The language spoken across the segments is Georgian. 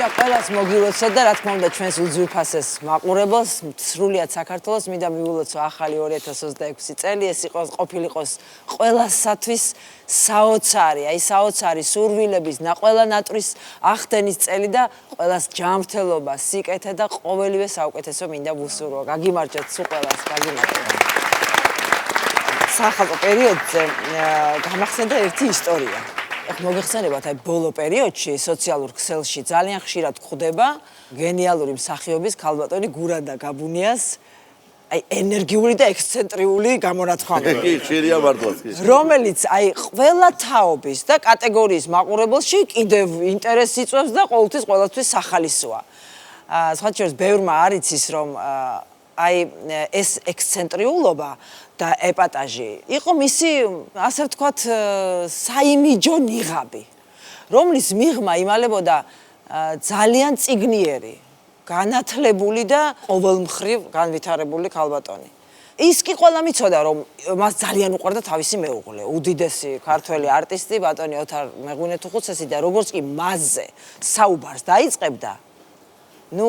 მინდა ყველას მოგილოცოთ და რა თქმა უნდა ჩვენს უძვირფასეს მაყურებელს სრულიად საქართველოს მინდა მივულოცო ახალი 2026 წელი ეს ყოფილიყოს ყველასათვის საოცარი აი საოცარი სურვილების ყველა ნატრის ახდენის წელი და ყველას ჯანმრთელობა სიკეთე და ყოველივე საუკეთესო მინდა ვუსურვო გაგიმარჯვეთ სულ ყველას გაგიმარჯვეთ სახალხო პერიოდზე გამახსენდა ერთი ისტორია მოგეხსენებათ აი ბოლო პერიოდში სოციალურ ქსელში ძალიან ხშირად გვხვდება გენიალური მსახიობის ქალბატონი გურანდა გაბუნიას აი ენერგიული და ექსცენტრიული გამონათქვამები კი ხშირია მართლაც კი რომელიც აი ყველა თაობის და კატეგორიის მაყურებელში კიდევ ინტერესს იწვევს და ყოველთვის ყველასთვის სახალისოა სხვა შორის ბევრმა არ იცის რომ აი ეს ექსცენტრიულობა და ეპატაჟი იყო მისი ასე ვთქვათ საიმიჯო ნიღაბი რომლის მიღმა იმალებოდა ძალიან წიგნიერი განათლებული და ყოველმხრივ განვითარებული ქალბატონი ის კი ყველა მიცოდა რომ მას ძალიან უყვარდა თავისი მეუღლე უდიდესი ქართველი არტისტი ბატონი ოთარ მეღვინეთუხუცესი და როგორც კი მასზე საუბარს დაიწყებდა ნუ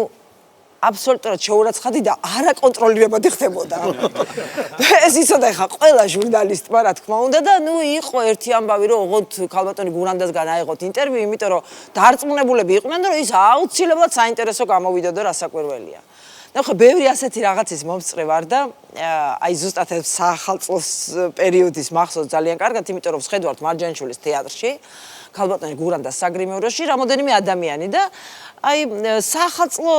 აბსოლუტურად შეურაცხადი და არაკონტროლირებადი ხდებოდა. ეს იცოდა ხა ყველა ჟურნალისტმა რა თქმა უნდა და ნუ იყო ერთი ამბავი რომ ოღონდ ქალბატონი გურანდასგან აიღოთ ინტერვიუ, იმიტომ რომ დარწმუნებულები იყვნენ რომ ის აუცილებლად საინტერესო გამოვიდა და რასაკვირველია. ნახე, ბევრი ასეთი რაღაცის მომსწრე ვარ და აი ზუსტად ეს სახალწლოს პერიოდის მახსოვს ძალიან კარგად, იმიტომ რომ ვხედავთ მარჯანიშვილის თეატრში, ქალბატონი გურანდას საგრიმეოროში რამოდენიმე ადამიანი და აი სახალწლო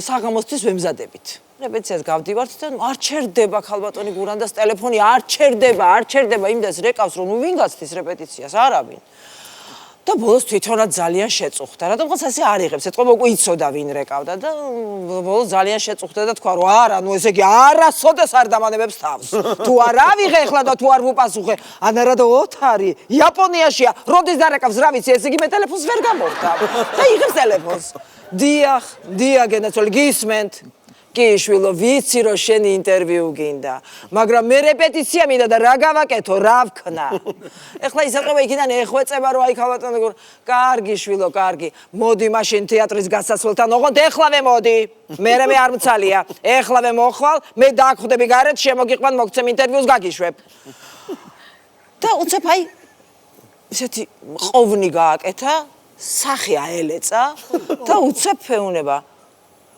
საღამოსთვის ვემზადებით. რეპეტიციას გავდივართ და არ ჩერდება ქალბატონი გურანდას ტელეფონი, არ ჩერდება, იმდენს რეკავს რომ ვინ გაცდის რეპეტიციას, არავინ. და ბოლოს თვითონაც ძალიან შეწუხდა. რატომღაც ასე არ იღებს, ეთქობა უკვე იცოდა ვინ რეკავდა და ბოლოს ძალიან შეწუხდა და თქვა რომ არა, ნუ ესე იგი არასოდეს არ დამანებებს თავს. თუ არ ავიღე ახლა და თუ არ ვუპასუხე, ანარა და ოთარი იაპონიაშია, როდის დარეკავს რა ვიცი, ესე იგი მე ტელეფონს ვერ გამოვდა. და იღებს ტელეფონს. დიახ, გენაცვალი გისმენთ. კი შვილო, ვიცი რომ შენი ინტერვიუ გინდა, მაგრამ მე რეპეტიცია მინდა და რა გავაკეთო, რა ვქნა. ეხლა ისეთქობა იქიდან ეხვეწება რომ აი ქალბატონი კარგი შვილო, კარგი. მოდი მაშინ თეატრის გასასვლელთან, ოღონდ ეხლავე მოდი. მე არ მცალია. ეხლავე მოხვალ, მე დაახვდები გარეთ, შემოგიყვან მოგცემ ინტერვიუს გაგიშვებ. და უცებ აი ესეთი მყოვნი გააკეთა, სახე აელეწა და უცებ ეუნება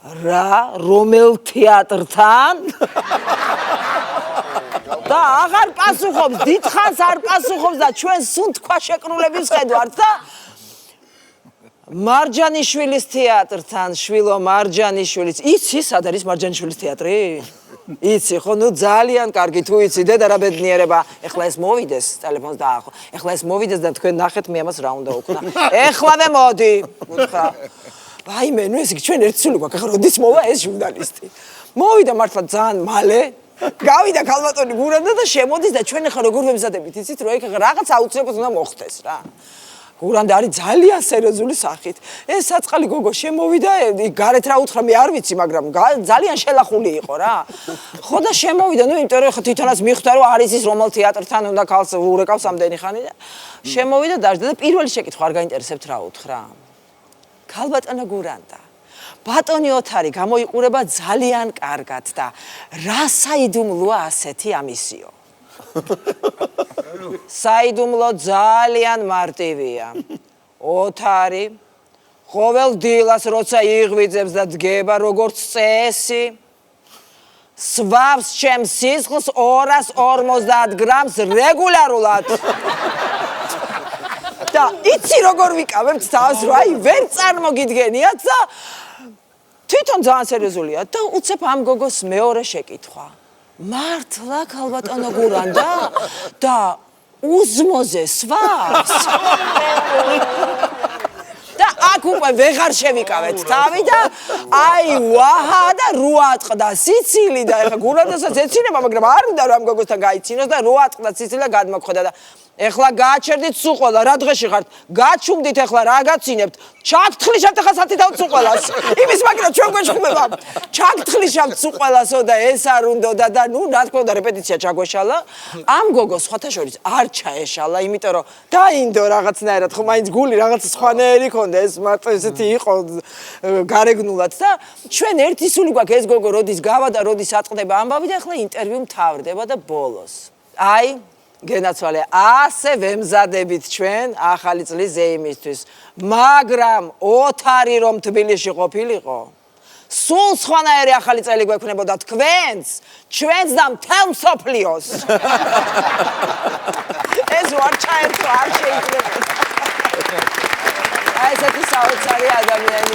რა რომელ თეატრთან და აღარ პასუხობს დიდხანს არ პასუხობს და ჩვენ სულ თქვა შეკრულების ხედავთ და მარჯანიშვილის თეატრთან შვილო მარჯანიშვილის იცი სად არის მარჯანიშვილის თეატრი იცი ხო ნუ ძალიან კარგი თუ იცი დედა რა ბედნიერება ეხლა ეს მოვიდეს ტელეფონს დაახო ეხლა ეს მოვიდეს და თქვენ ნახეთ მე ამას რა უნდა ვქნა ეხლავე მოდი უთხრა ვაიმე, ნუ ეს ჩვენ ერთსული გვაქვს, ახლა როდის მოვა ეს ჟურნალისტი. მოვიდა მართლა ძალიან მალე, გავიდა ქალბატონი გურანდა და შემოდის და ჩვენ ახლა როგორ ვემზადებით, იცით, რომ ეგ რაღაც აუცილებლად უნდა მოხდეს რა. გურანდა არის ძალიან სერიოზული სახით. ეს საწყალი გოგო შემოვიდა, გარეთ რა უთხრა, მე არ ვიცი, მაგრამ ძალიან შელახული იყო რა. ხო და შემოვიდა, ნუ იმიტომ რომ თვითონაც მიხვდა რომ არის ის რომელ თეატრთან უნდა ქალს ურეკავს ამდენი ხანი და შემოვიდა დაждდა და პირველი შეკითხვა არ გაინტერესებთ რა უთხრა. ქალბატონო გურანდა ბატონი ოთარი გამოიყურება ძალიან კარგად და რა საიდუმლოა ასეთი ამისიო საიდუმლო ძალიან მარტივია ოთარი ყოველ დილას როცა იღვიძებს და დგება როგორც წესი სვავს ჩემს სისხლს 250 გრამს რეგულარულად და იცი როგორ ვიკავებთ თავს რა აი ვერ წარმოგიდგენიათ და თვითონ ძალიან სერიოზულია და უცებ ამ გოგოს მეორე შეკითხვა მართლა ქალბატონო გურანდა და უზმოზე სვავს და აქ უკვე ვეღარ შევიკავეთ თავი და აი ვაჰა და რუატყდა სიცილი და ეხა გურანდასაც ეცინება მაგრამ არ უნდა რომ ამ გოგოსთან გაიცინოს და რუატყდა სიცილი და გადმოხვდა და ეხლა გააჩერდით სულ ყველა, რა დღეში ხართ? გაჩუმდით ეხლა რა გაცინებთ? ჩაგთხლიშავთ ეხლა სათითაოდ სულ ყველას. იმის მაგივრად ჩვენ გვეშხუბება. ჩაგთხლიშავთ სულ ყველასო და ეს არ უნდოდა და ნუ რა თქმა უნდა რეპეტიცია ჩაგვეშალა. ამ გოგოს სხვათა შორის არ ჩაეშალა, იმიტომ რომ დაინდო რაღაცნაირად, ხო მაინც გული რაღაც სხვანაირი ქონდა, ეს მარტო ესეთი იყო გარეგნულად და ჩვენ ერთი სული გვაქვს ეს გოგო როდის გავა და როდის აწყდება ამბავი და ეხლა ინტერვიუ მთავრდება და ბოლოს. აი გენაცვალე, ასე ვემზადებით ჩვენ ახალი წლის ზეიმისთვის, მაგრამ ოთარი რომ თბილისში ყოფილიყო, სულ სხვანაირი ახალი წელი გვექნებოდა თქვენს, ჩვენს და მთელ მსოფლიოს. ეს ვარ ჩაერთვა, არ შეიძლება. აი ესეთი საოცარი ადამიანი